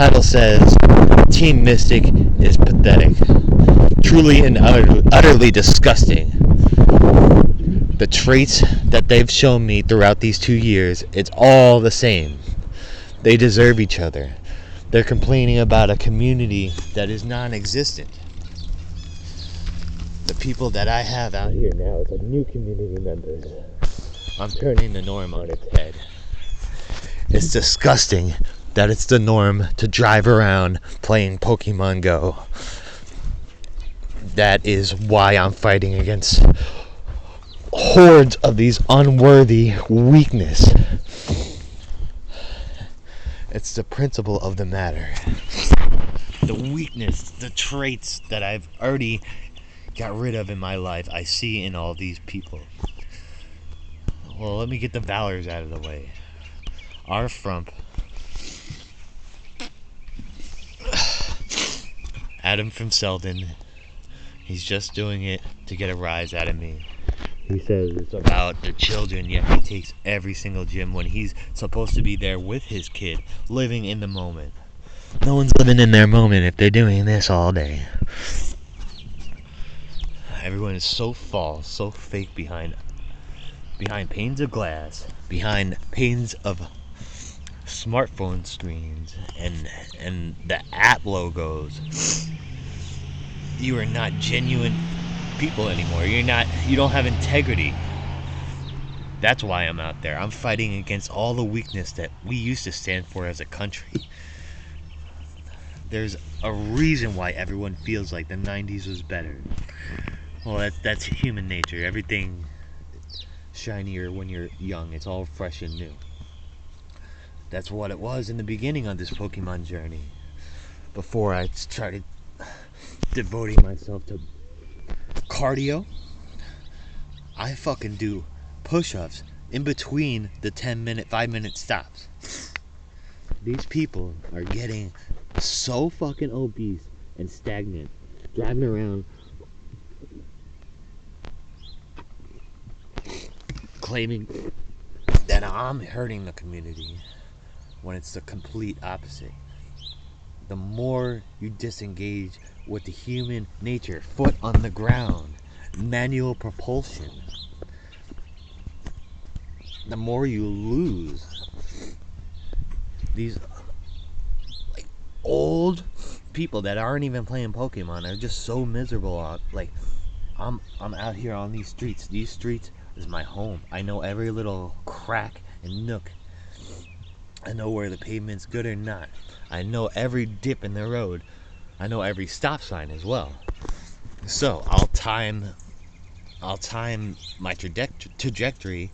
title says, Team Mystic is pathetic. Truly and utterly disgusting. The traits that they've shown me throughout these 2 years, it's all the same. They deserve each other. They're complaining about a community that is non-existent. The people that I have out here now is a new community members. I'm turning the norm on its head. It's disgusting that it's the norm to drive around playing Pokemon Go. That is why I'm fighting against hordes of these unworthy weakness. It's the principle of the matter. The weakness, the traits that I've already got rid of in my life, I see in all these people. Well, let me get the Valors out of the way. Rfrump. Adam From Selden. He's just doing it to get a rise out of me. He says it's about the children, yet he takes every single gym when he's supposed to be there with his kid, living in the moment. No one's living in their moment if they're doing this all day. Everyone is so false, so fake behind panes of glass, behind panes of smartphone screens and the app logos. You are not genuine people anymore. You don't have integrity. That's why I'm out there. I'm fighting against all the weakness that we used to stand for as a country. There's a reason why everyone feels like the 90s was better. Well, that's human nature. Everything shinier when you're young. It's all fresh and new. That's what it was in the beginning of this Pokemon journey. Before I started devoting myself to cardio, I fucking do push-ups in between the 5-minute stops. These people are getting so fucking obese and stagnant, driving around claiming that I'm hurting the community when it's the complete opposite. The more you disengage with the human nature, foot on the ground, manual propulsion, the more you lose. These like old people that aren't even playing Pokemon are just so miserable. Like I'm out here on these streets. These streets is my home. I know every little crack and nook. I know where the pavement's good or not. I know every dip in the road. I know every stop sign as well. So I'll time my trajectory.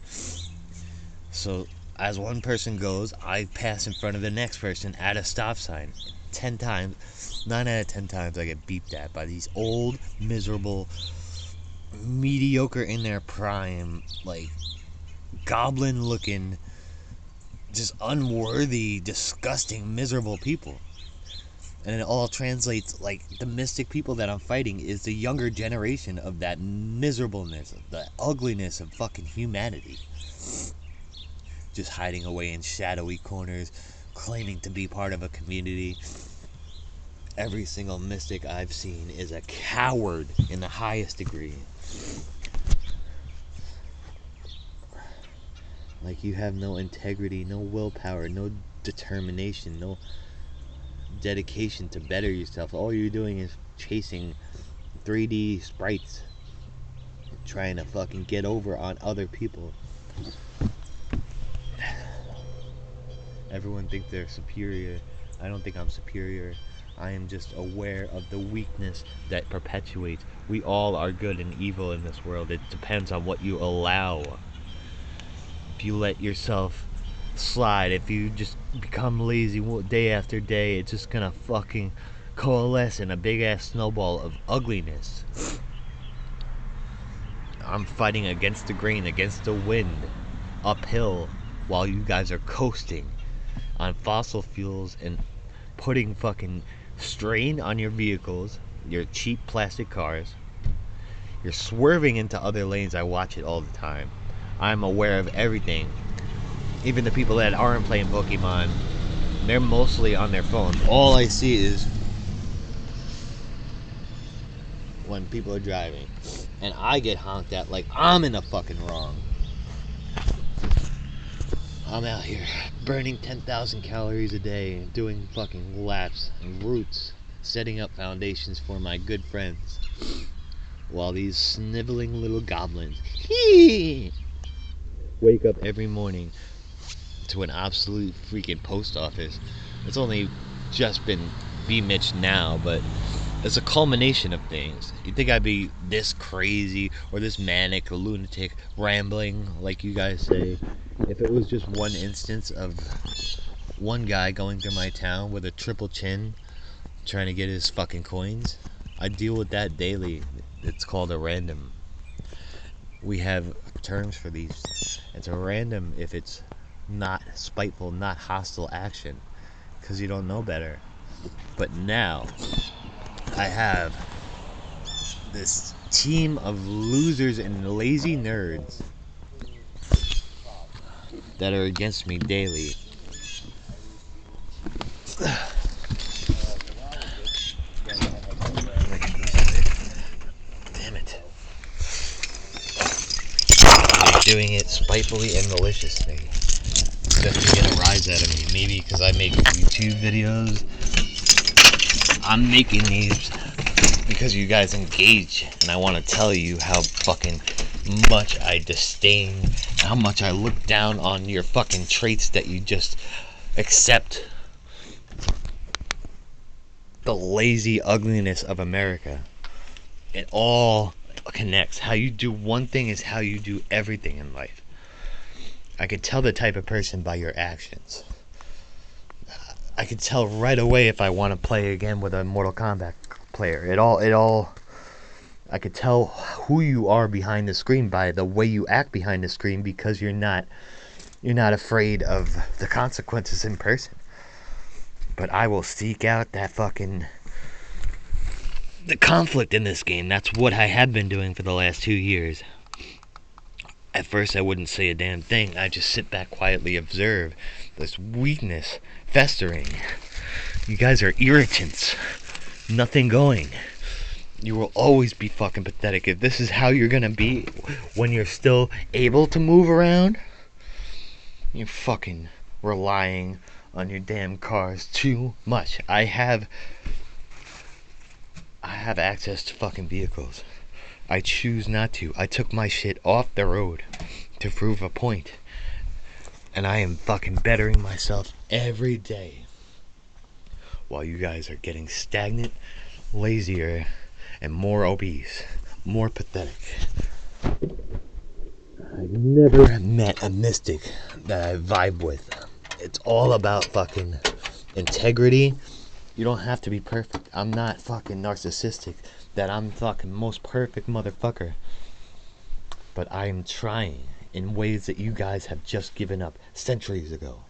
So as one person goes, I pass in front of the next person at a stop sign. 10 times, 9 out of 10 times I get beeped at by these old, miserable, mediocre in their prime, like goblin looking, just unworthy, disgusting, miserable people. And it all translates like the mystic people that I'm fighting is the younger generation of that miserableness, the ugliness of fucking humanity. Just hiding away in shadowy corners, claiming to be part of a community. Every single mystic I've seen is a coward in the highest degree. Like you have no integrity, no willpower, no determination, no dedication to better yourself. All you're doing is chasing 3D sprites, trying to fucking get over on other people. Everyone thinks they're superior. I don't think I'm superior. I am just aware of the weakness that perpetuates. We all are good and evil in this world. It depends on what you allow. If you let yourself slide, if you just become lazy day after day, it's just gonna fucking coalesce in a big ass snowball of ugliness. I'm fighting against the grain, against the wind, uphill, while you guys are coasting on fossil fuels and putting fucking strain on your vehicles, your cheap plastic cars. You're swerving into other lanes. I watch it all the time. I'm aware of everything. Even the people that aren't playing Pokemon They're mostly on their phones. All I see is when people are driving, and I get honked at like I'm in the fucking wrong. I'm out here burning 10,000 calories a day, doing fucking laps and routes, setting up foundations for my good friends, while these sniveling little goblins wake up every morning to an absolute freaking post office. It's only just been Bmitch now, but it's a culmination of things. You'd think I'd be this crazy or this manic or lunatic rambling like you guys say if it was just one instance of one guy going through my town with a triple chin trying to get his fucking coins. I deal with that daily. It's called a random. We have terms for these. It's a random if it's not spiteful, not hostile action, because you don't know better. But now I have this team of losers and lazy nerds that are against me daily. Damn it. They're doing it spitefully and maliciously just to get a rise out of me. Maybe because I make YouTube videos. I'm making these because you guys engage, and I want to tell you how fucking much I disdain, how much I look down on your fucking traits that you just accept. The lazy ugliness of America. It all connects. How you do one thing is how you do everything in life. I could tell the type of person by your actions. I could tell right away if I want to play again with a Mortal Kombat player. It all I could tell who you are behind the screen by the way you act behind the screen, because you're not afraid of the consequences in person. But I will seek out that the conflict in this game. That's what I have been doing for the last 2 years. At first I wouldn't say a damn thing. I just sit back quietly, observe this weakness festering. You guys are irritants. Nothing going. You will always be fucking pathetic. If this is how you're gonna be when you're still able to move around, you're fucking relying on your damn cars too much. I have access to fucking vehicles. I choose not to. I took my shit off the road to prove a point. And I am fucking bettering myself every day. While you guys are getting stagnant, lazier, and more obese. More pathetic. I've never met a mystic that I vibe with. It's all about fucking integrity. You don't have to be perfect. I'm not fucking narcissistic that I'm fucking most perfect motherfucker. But I am trying in ways that you guys have just given up centuries ago.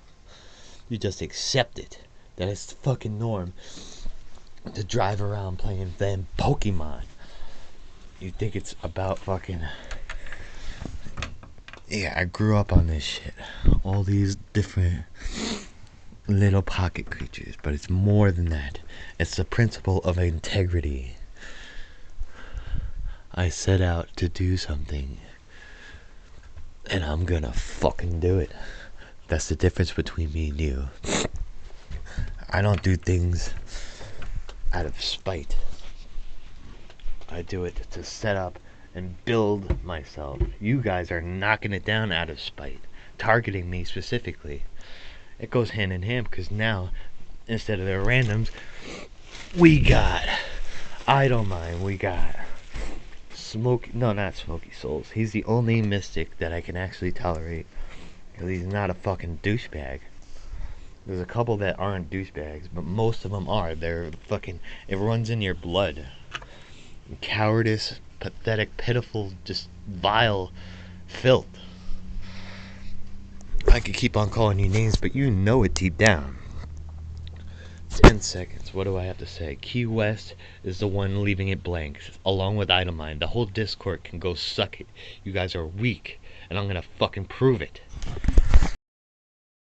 You just accept it. That it's the fucking norm to drive around playing them Pokemon. You think it's about fucking... Yeah, I grew up on this shit. All these different little pocket creatures. But it's more than that. It's the principle of integrity. I set out to do something, and I'm gonna fucking do it. That's the difference between me and you. I don't do things out of spite. I do it to set up and build myself. You guys are knocking it down out of spite, targeting me specifically. It goes hand in hand, because now, instead of the randoms, we got Idolmind, we got not Smoky Souls. He's the only mystic that I can actually tolerate, because he's not a fucking douchebag. There's a couple that aren't douchebags, but most of them are. They're fucking... It runs in your blood. Cowardice, pathetic, pitiful, just vile filth. I could keep on calling you names, but you know it deep down. 10 seconds. What do I have to say? Key West is the one leaving it blank, along with Idolmind. The whole Discord can go suck it. You guys are weak, and I'm gonna fucking prove it.